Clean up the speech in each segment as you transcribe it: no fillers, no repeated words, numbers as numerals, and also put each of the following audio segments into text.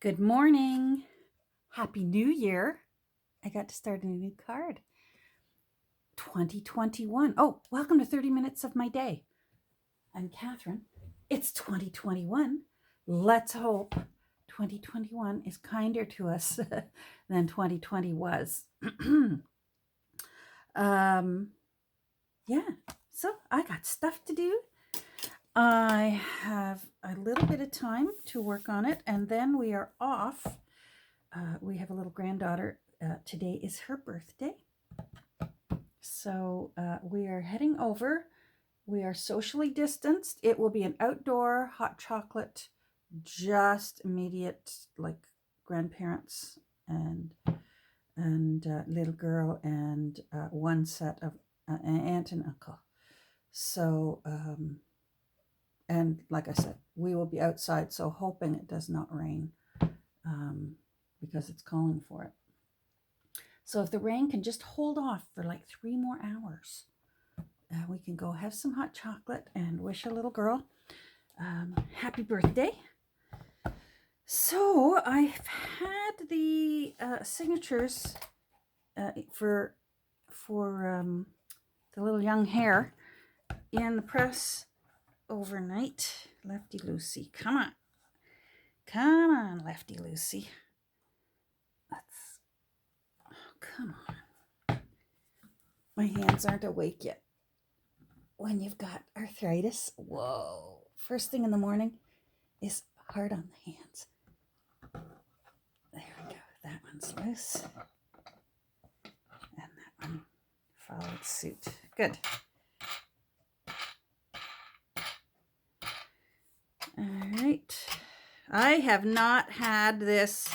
Good morning. Happy New Year. I got to start a new card. 2021. Oh, welcome to 30 Minutes of My Day. I'm Catherine. It's 2021. Let's hope 2021 is kinder to us than 2020 was. Yeah, so I got stuff to do. I have a little bit of time to work on it, and then we are off. We have a little granddaughter. Today is her birthday. So we are heading over. We are socially distanced. It will be an outdoor hot chocolate, just immediate, like grandparents and little girl and one set of an aunt and uncle. So, and like I said, we will be outside, so hoping it does not rain because it's calling for it. So if the rain can just hold off for like 3 more hours, we can go have some hot chocolate and wish a little girl happy birthday. So I've had the signatures for the little young hare in the press overnight. Lefty Lucy, come on, Lefty Lucy. Come on. My hands aren't awake yet. When you've got arthritis, whoa. First thing in the morning is hard on the hands. There we go. That one's loose. And that one followed suit. Good. All right. I have not had this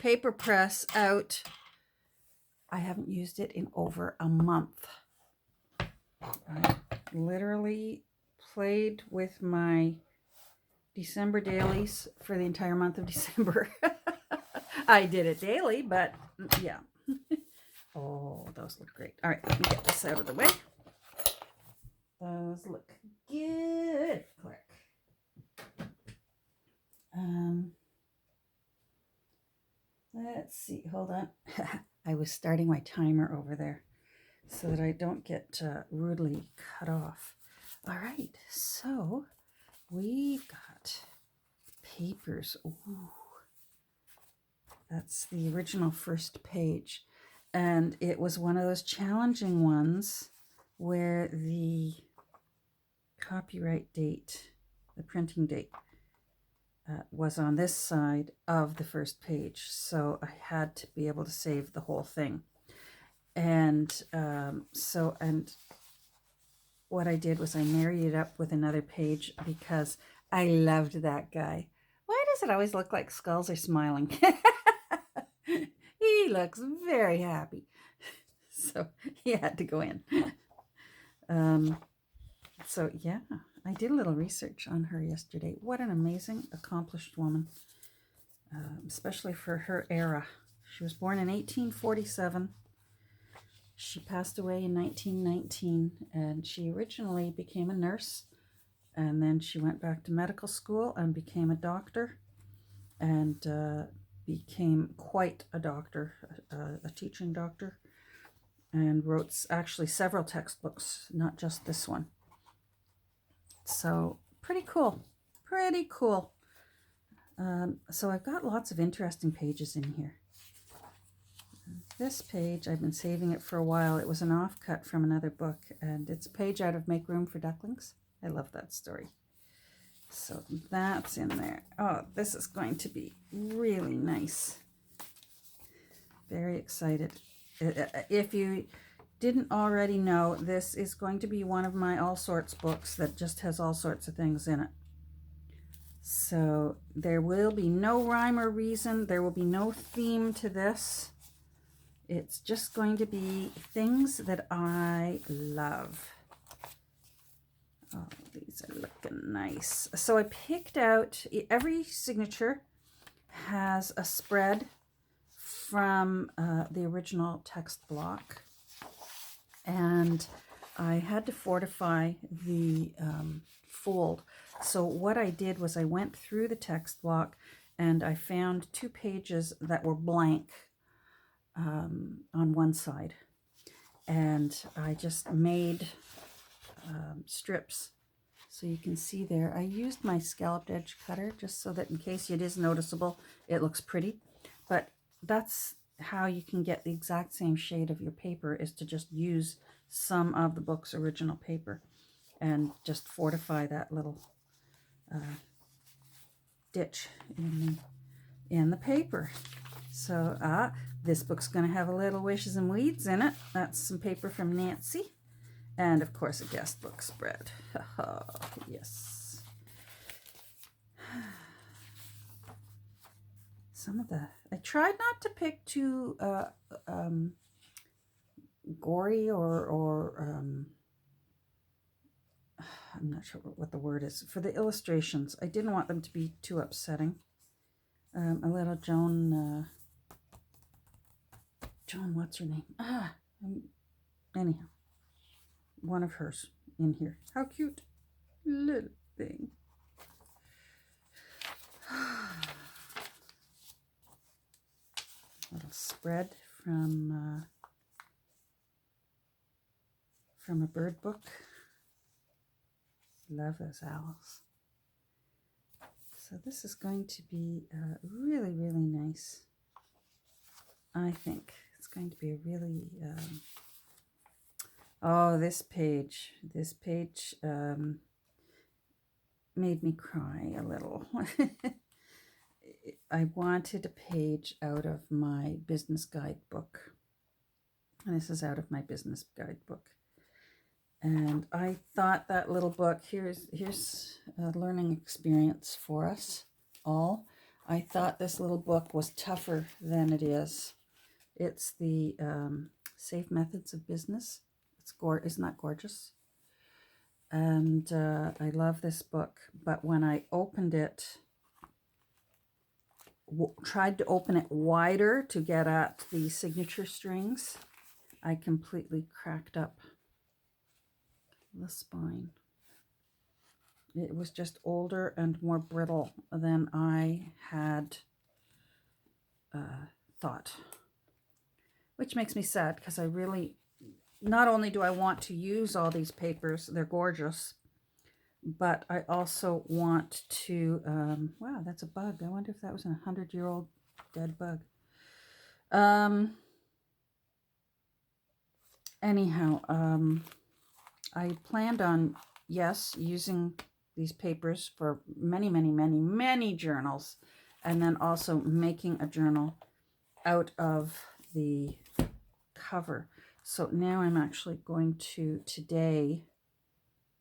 paper press out. I haven't used it in over a month. I literally played with my December dailies for the entire month of December. I did it daily, but yeah. Oh, those look great. All right, let me get this out of the way. Those look good. Click. Let's see. Hold on. I was starting my timer over there so that I don't get rudely cut off. All right, so we've got papers. Ooh, that's the original first page. And it was one of those challenging ones where the copyright date, the printing date, was on this side of the first page. So I had to be able to save the whole thing. And what I did was I married it up with another page because I loved that guy. Why does it always look like skulls are smiling? He looks very happy. So he had to go in. So yeah, I did a little research on her yesterday. What an amazing, accomplished woman, especially for her era. She was born in 1847. She passed away in 1919, and she originally became a nurse, and then she went back to medical school and became a doctor, and became quite a doctor, a teaching doctor, and wrote actually several textbooks, not just this one. So pretty cool. So I've got lots of interesting pages in here. This page, I've been saving it for a while. It was an offcut from another book, and it's a page out of Make Room for Ducklings. I love that story. So that's in there. Oh, this is going to be really nice. Very excited. If you didn't already know, this is going to be one of my all sorts books that just has all sorts of things in it. So there will be no rhyme or reason. There will be no theme to this. It's just going to be things that I love. Oh, these are looking nice. So I picked out, every signature has a spread from the original text block. And I had to fortify the fold. So what I did was I went through the text block and I found 2 pages that were blank on one side, and I just made strips. So you can see there, I used my scalloped edge cutter just so that in case it is noticeable, it looks pretty. But that's how you can get the exact same shade of your paper, is to just use some of the book's original paper and just fortify that little ditch in the paper. So this book's going to have a little Wishes and Weeds in it. That's some paper from Nancy. And of course a guest book spread. Yes. Some of the, I tried not to pick too gory or I'm not sure what the word is for the illustrations. I didn't want them to be too upsetting. A little Joan, what's her name? Anyhow, one of hers in here. How cute, little thing. Little spread from a bird book. Love those owls. So this is going to be really, really nice. I think it's going to be a really, oh, this page made me cry a little. I wanted a page out of my business guidebook. And this is out of my business guidebook. And I thought that little book, here's a learning experience for us all. I thought this little book was tougher than it is. It's the Safe Methods of Business. Isn't that gorgeous? And I love this book. But when I opened it, tried to open it wider to get at the signature strings, I completely cracked up the spine. It was just older and more brittle than I had thought, which makes me sad because I really, not only do I want to use all these papers, they're gorgeous, but I also want to, wow, that's a bug. I wonder if that was a 100-year-old dead bug. Anyhow, I planned on, yes, using these papers for many, many, many, many journals, and then also making a journal out of the cover. So now I'm actually going to today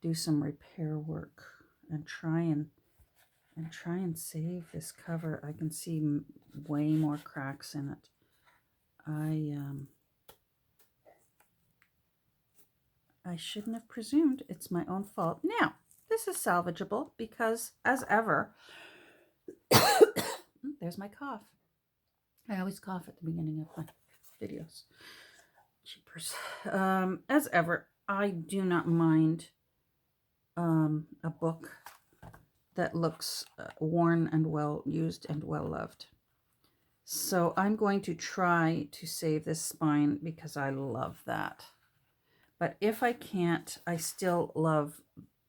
do some repair work and try and save this cover. I can see way more cracks in it. I shouldn't have presumed. It's my own fault. Now, this is salvageable because, as ever, there's my cough. I always cough at the beginning of my videos. Cheapers. As ever, I do not mind a book that looks worn and well used and well loved. So I'm going to try to save this spine because I love that. But if I can't, I still love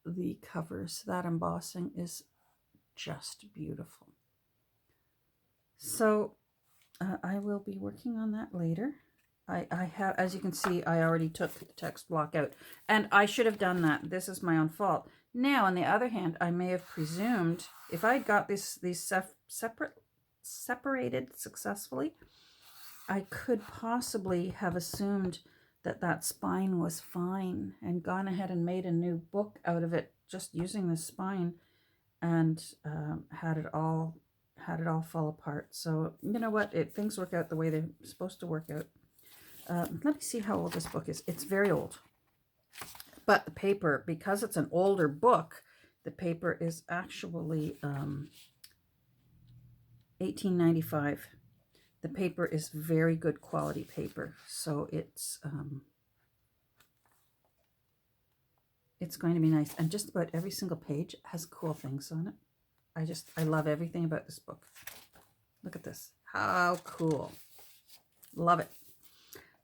the covers. That embossing is just beautiful. So I will be working on that later. I have, as you can see, I already took the text block out, and I should have done that. This is my own fault. Now, on the other hand, I may have presumed if I got these separated successfully, I could possibly have assumed that spine was fine and gone ahead and made a new book out of it just using the spine, and had it all fall apart. So you know what, things work out the way they're supposed to work out. Let me see how old this book is. It's very old, but the paper, because it's an older book, the paper is actually 1895. The paper is very good quality paper, so it's going to be nice. And just about every single page has cool things on it. I love everything about this book. Look at this. How cool. Love it.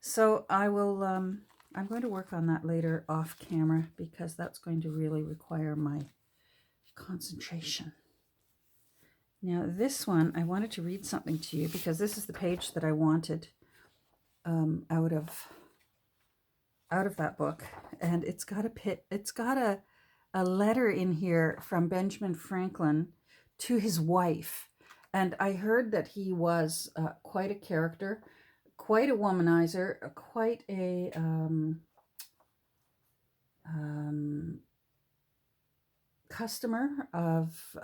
So I will, I'm going to work on that later off camera because that's going to really require my concentration. Now this one, I wanted to read something to you because this is the page that I wanted out of that book, and it's got a letter in here from Benjamin Franklin to his wife, and I heard that he was quite a character, quite a womanizer, quite a customer of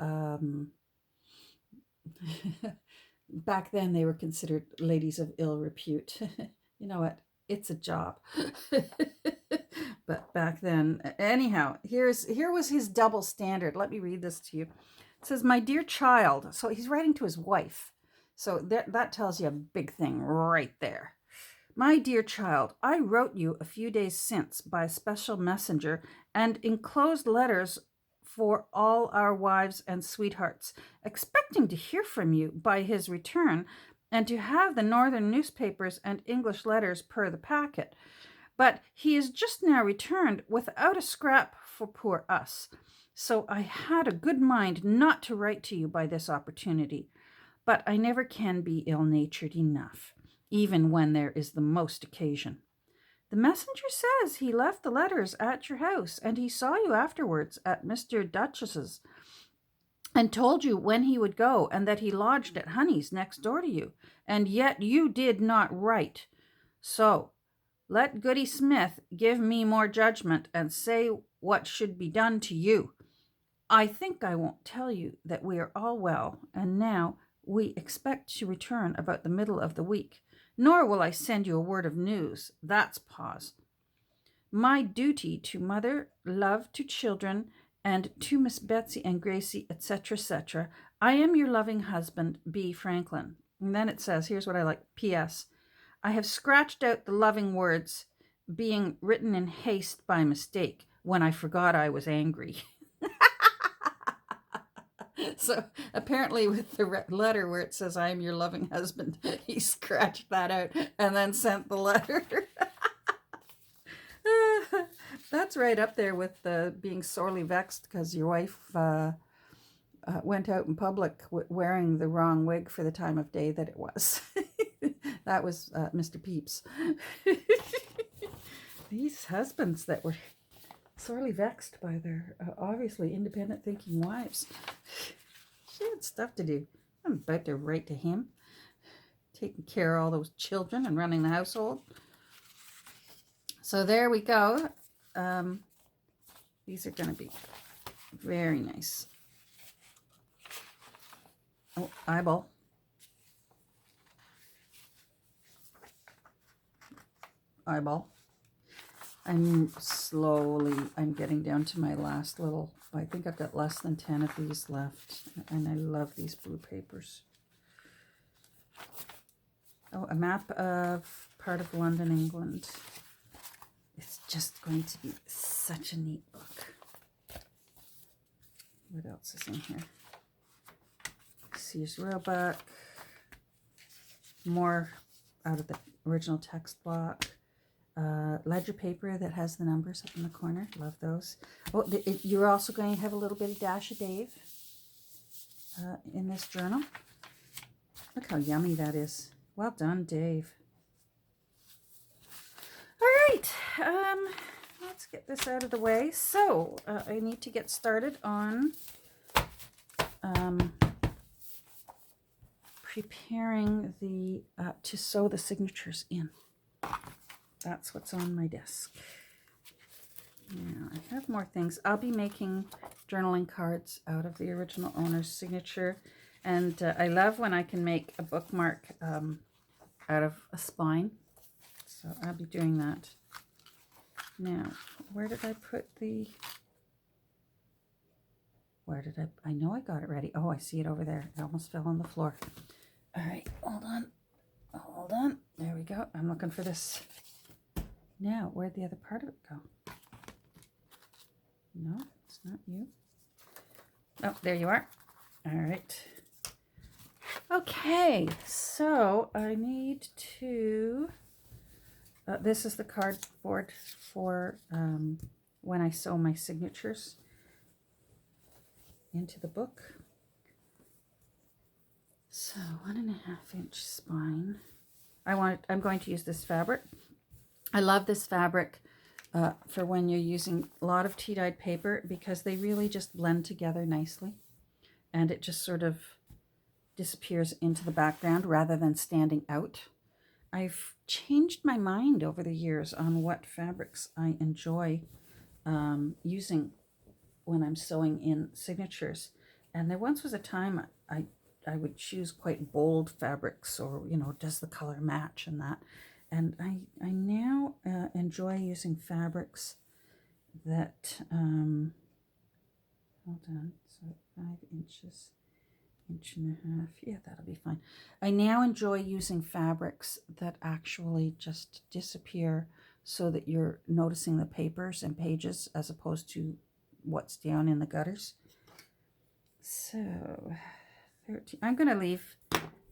back then they were considered ladies of ill repute. You know what? It's a job. But back then, anyhow, here was his double standard. Let me read this to you. It says, "My dear child," so he's writing to his wife. So that tells you a big thing right there. "My dear child, I wrote you a few days since by special messenger and enclosed letters for all our wives and sweethearts, expecting to hear from you by his return and to have the northern newspapers and English letters per the packet. But he is just now returned without a scrap for poor us. So I had a good mind not to write to you by this opportunity, but I never can be ill-natured enough, even when there is the most occasion. The messenger says he left the letters at your house, and he saw you afterwards at Mr. Duchess's, and told you when he would go, and that he lodged at Honey's next door to you, and yet you did not write. So let Goody Smith give me more judgment, and say what should be done to you. I think I won't tell you that we are all well, and now we expect to return about the middle of the week. Nor will I send you a word of news. That's pause. My duty to mother, love to children, and to Miss Betsy and Gracie, etc., etc. I am your loving husband, B. Franklin." And then it says, here's what I like, P.S. I have scratched out the loving words, being written in haste by mistake, when I forgot I was angry. So apparently with the letter where it says, "I am your loving husband," he scratched that out and then sent the letter. That's right up there with being sorely vexed because your wife went out in public wearing the wrong wig for the time of day that it was. That was Mr. Pepys. These husbands that were sorely vexed by their obviously independent thinking wives. She had stuff to do. I'm about to write to him, taking care of all those children and running the household. So there we go. These are going to be very nice. Oh, eyeball. Eyeball. I'm getting down to my last little, I think I've got less than 10 of these left, and I love these blue papers. Oh, a map of part of London, England. It's just going to be such a neat book. What else is in here? Sears Roebuck. More out of the original text block. Ledger paper that has the numbers up in the corner. Love those. Oh, you're also going to have a little bit of Dash of Dave in this journal. Look how yummy that is. Well done, Dave. All right, let's get this out of the way. So I need to get started on preparing the to sew the signatures in. That's what's on my desk. Now, I have more things. I'll be making journaling cards out of the original owner's signature. And I love when I can make a bookmark out of a spine. So I'll be doing that. Now, where did I put the... I know I got it ready. Oh, I see it over there. It almost fell on the floor. All right, hold on. Hold on. There we go. I'm looking for this. Now, where'd the other part of it go? No, it's not you. Oh, there you are. All right. Okay, so I need to, this is the cardboard for when I sew my signatures into the book. So 1.5-inch spine. I'm going to use this fabric. I love this fabric for when you're using a lot of tea-dyed paper because they really just blend together nicely. And it just sort of disappears into the background rather than standing out. I've changed my mind over the years on what fabrics I enjoy using when I'm sewing in signatures. And there once was a time I would choose quite bold fabrics, or, you know, does the color match and that. And I now enjoy using fabrics that, hold on, so 5 inches, 1.5 inches. Yeah, that'll be fine. I now enjoy using fabrics that actually just disappear so that you're noticing the papers and pages as opposed to what's down in the gutters. So 13. I'm going to leave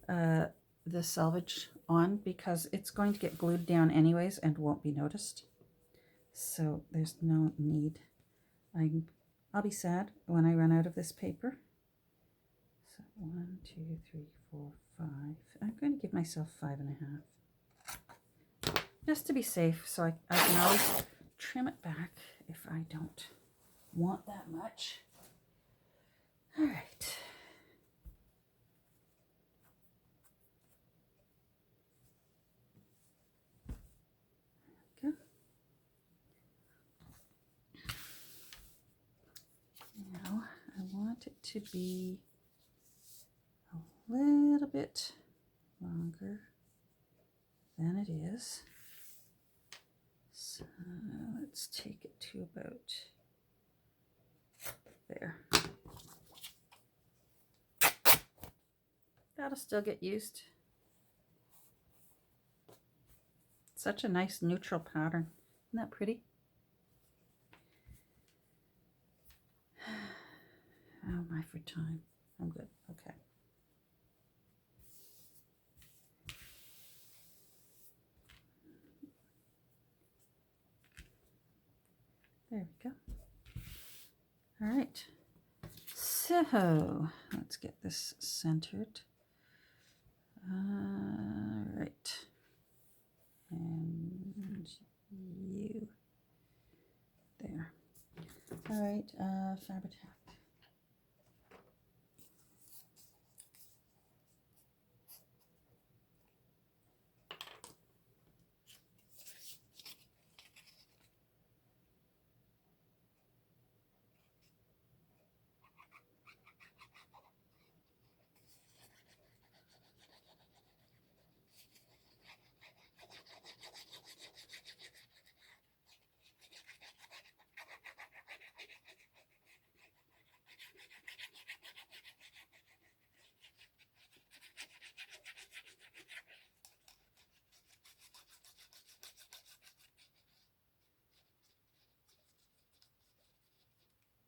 the selvage on because it's going to get glued down anyways and won't be noticed. So there's no need. I'll be sad when I run out of this paper. So 1, 2, 3, 4, 5. I'm going to give myself 5.5. Just to be safe, so I can always trim it back if I don't want that much. All right. Go. Now I want it to be a little bit longer than it is. So let's take it to about there. That'll still get used. Such a nice neutral pattern. Isn't that pretty? How am I for time? I'm good. Okay. There we go. All right. So let's get this centered. All right. And you. There. All right. Fabric hack.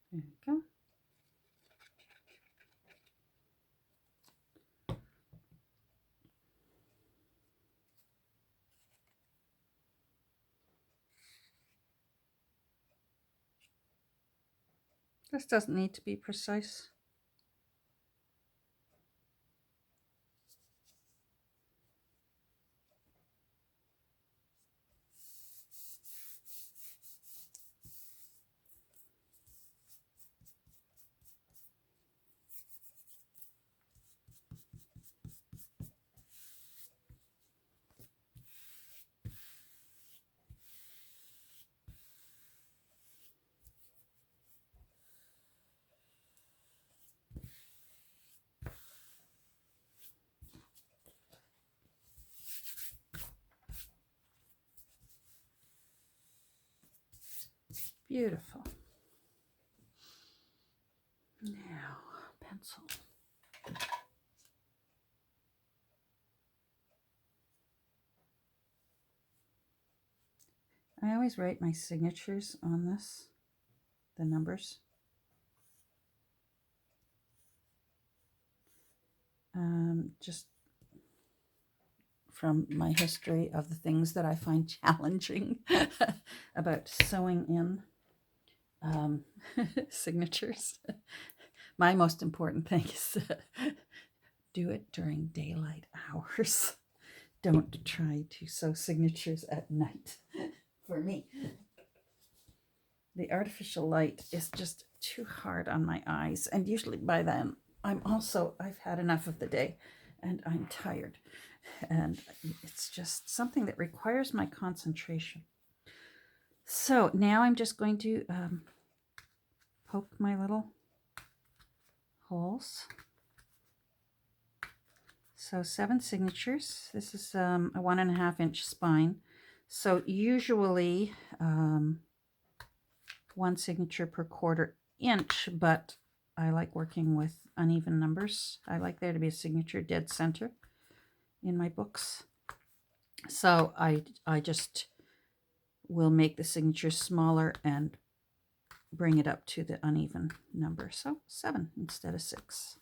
There we go. This doesn't need to be precise. Beautiful. Now, pencil. I always write my signatures on this, the numbers. just from my history of the things that I find challenging about sewing in signatures. My most important thing is do it during daylight hours. Don't try to sew signatures at night for me. The artificial light is just too hard on my eyes, and usually by then I've had enough of the day and I'm tired, and it's just something that requires my concentration. So now I'm just going to poke my little holes. So 7 signatures. This is a 1.5 inch spine. So usually 1 signature per 1/4 inch, but I like working with uneven numbers. I like there to be a signature dead center in my books. So I just will make the signature smaller and bring it up to the uneven number. So 7 instead of 6.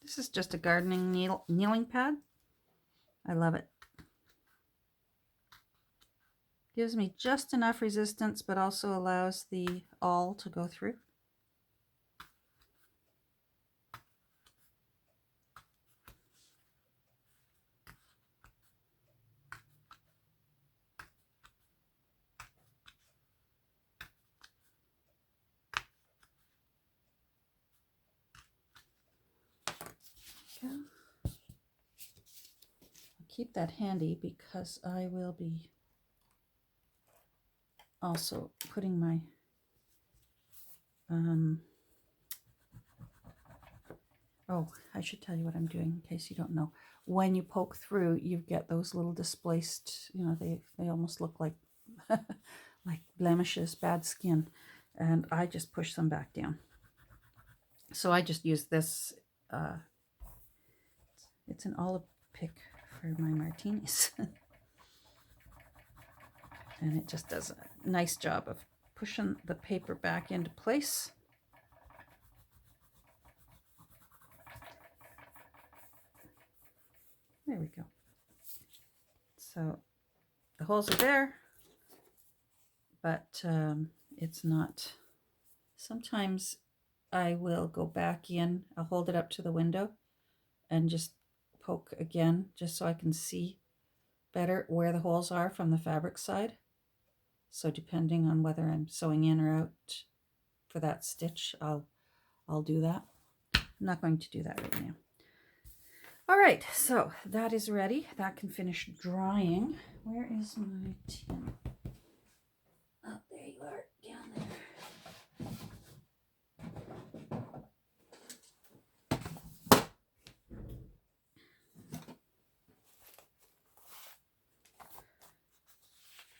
This is just a gardening kneeling pad. I love it. Gives me just enough resistance, but also allows the awl to go through. Okay. I'll keep that handy because I will be also putting my oh, I should tell you what I'm doing in case you don't know. When you poke through, you get those little displaced, you know, they almost look like like blemishes, bad skin, and I just push them back down. So I just use this, it's an olive pick for my martinis. And it just does a nice job of pushing the paper back into place. There we go. So the holes are there, but it's not. Sometimes I will go back in, I'll hold it up to the window and just poke again, just so I can see better where the holes are from the fabric side. So depending on whether I'm sewing in or out for that stitch, I'll do that. I'm not going to do that right now. All right, so that is ready. That can finish drying. Where is my tin? Oh, there you are, down there.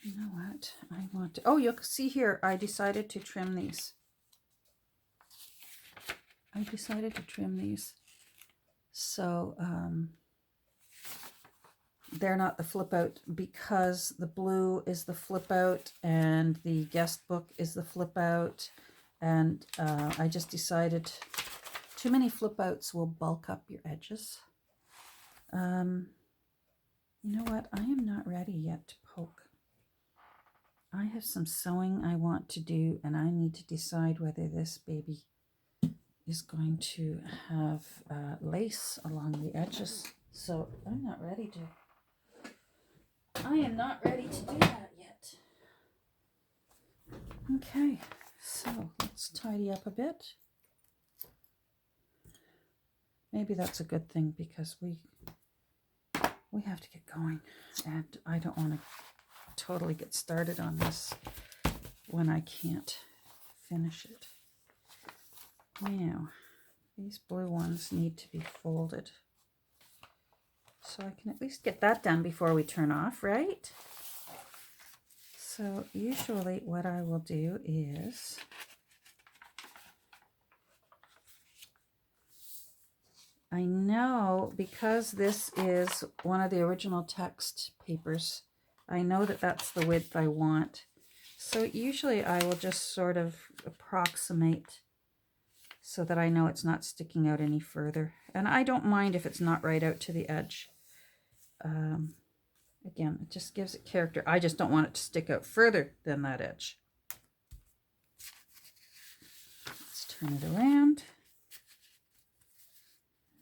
You know what? I want to, oh, you'll see here, I decided to trim these. So they're not the flip out because the blue is the flip out and the guest book is the flip out. And I just decided too many flip outs will bulk up your edges. You know what? I am not ready yet to poke. I have some sewing I want to do, and I need to decide whether this baby is going to have lace along the edges. So I am not ready to do that yet. Okay, so let's tidy up a bit. Maybe that's a good thing because we have to get going, and I don't want to totally get started on this when I can't finish it. Now, these blue ones need to be folded. So I can at least get that done before we turn off, right? So usually what I will do is I know because this is one of the original text papers, I know that that's the width I want. So usually I will just sort of approximate so that I know it's not sticking out any further. And I don't mind if it's not right out to the edge. Again, it just gives it character. I just don't want it to stick out further than that edge. Let's turn it around.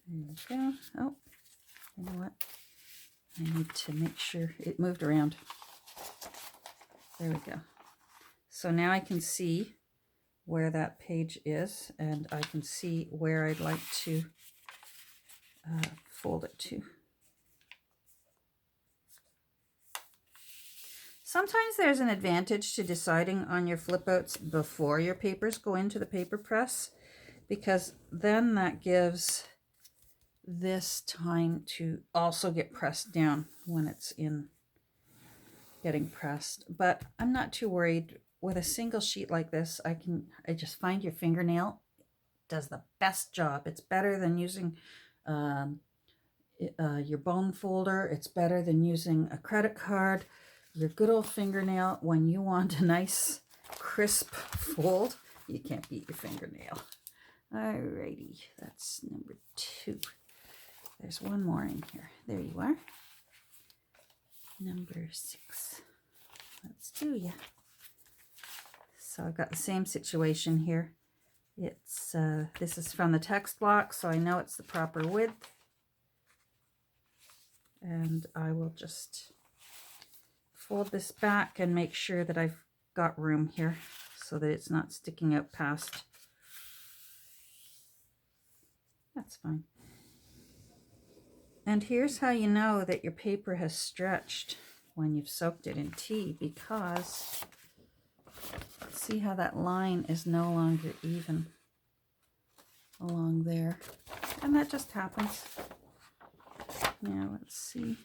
There we go. Oh, you know what? I need to make sure it moved around. There we go. So now I can see where that page is, and I can see where I'd like to fold it to. Sometimes there's an advantage to deciding on your flip outs before your papers go into the paper press, because then that gives this time to also get pressed down when it's in getting pressed. But I'm not too worried. With a single sheet like this, I just find your fingernail does the best job. It's better than using your bone folder. It's better than using a credit card. Your good old fingernail, when you want a nice crisp fold, you can't beat your fingernail. Alrighty, that's number 2. There's one more in here. There you are. Number 6. Let's do ya. So I've got the same situation here. It's this is from the text block, so I know it's the proper width. And I will just fold this back and make sure that I've got room here so that it's not sticking out past. That's fine. And here's how you know that your paper has stretched when you've soaked it in tea, because see how that line is no longer even along there. And that just happens. Now let's see.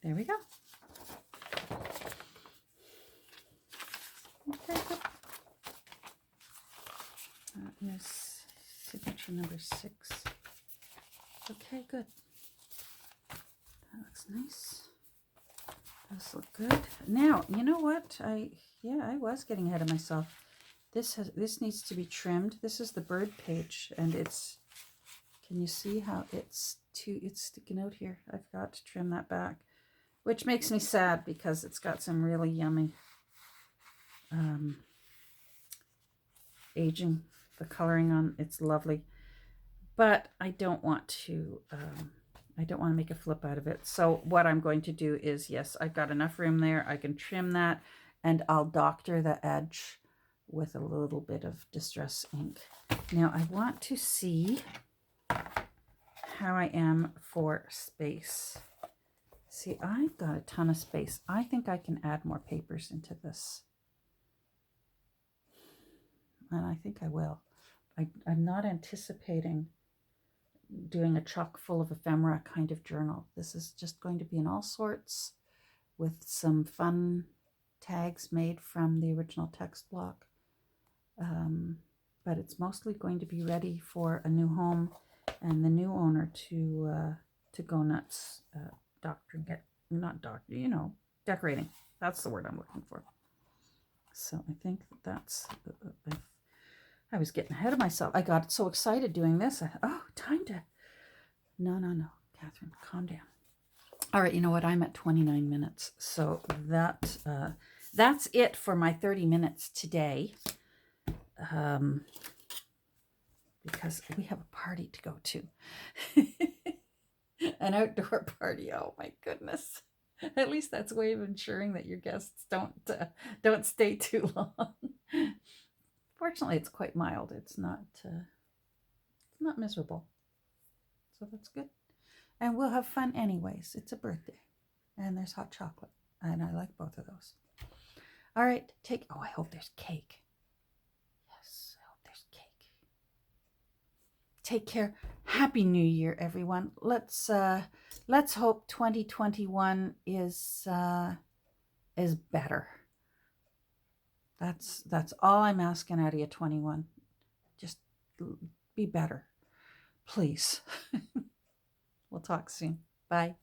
There we go. Okay, good. That is signature number 6. Okay, good. That looks nice. Those look good. Now, you know what? I was getting ahead of myself. This needs to be trimmed. This is the bird page, and it's, can you see how it's sticking out here? I've got to trim that back, which makes me sad because it's got some really yummy aging. The coloring on it's lovely, but I don't want to make a flip out of it. So what I'm going to do is, yes, I've got enough room there. I can trim that, and I'll doctor the edge with a little bit of Distress ink. Now I want to see how I am for space. See, I've got a ton of space. I think I can add more papers into this. And I think I will. I'm not anticipating doing a chock full of ephemera kind of journal. This is just going to be in all sorts with some fun tags made from the original text block. But it's mostly going to be ready for a new home and the new owner to go nuts, decorating. That's the word I'm looking for. So I think that's, I was getting ahead of myself. I got so excited doing this. Time to, no, Catherine, calm down. All right, you know what? I'm at 29 minutes. So that's it for my 30 minutes today. Because we have a party to go to. An outdoor party. Oh my goodness. At least that's a way of ensuring that your guests don't stay too long. Fortunately, it's quite mild. It's not miserable. So that's good. And we'll have fun anyways. It's a birthday. And there's hot chocolate. And I like both of those. All right, I hope there's cake. Yes, I hope there's cake. Take care. Happy New Year, everyone. Let's hope 2021 is better. That's all I'm asking out of you, 21. Just be better, please. We'll talk soon. Bye.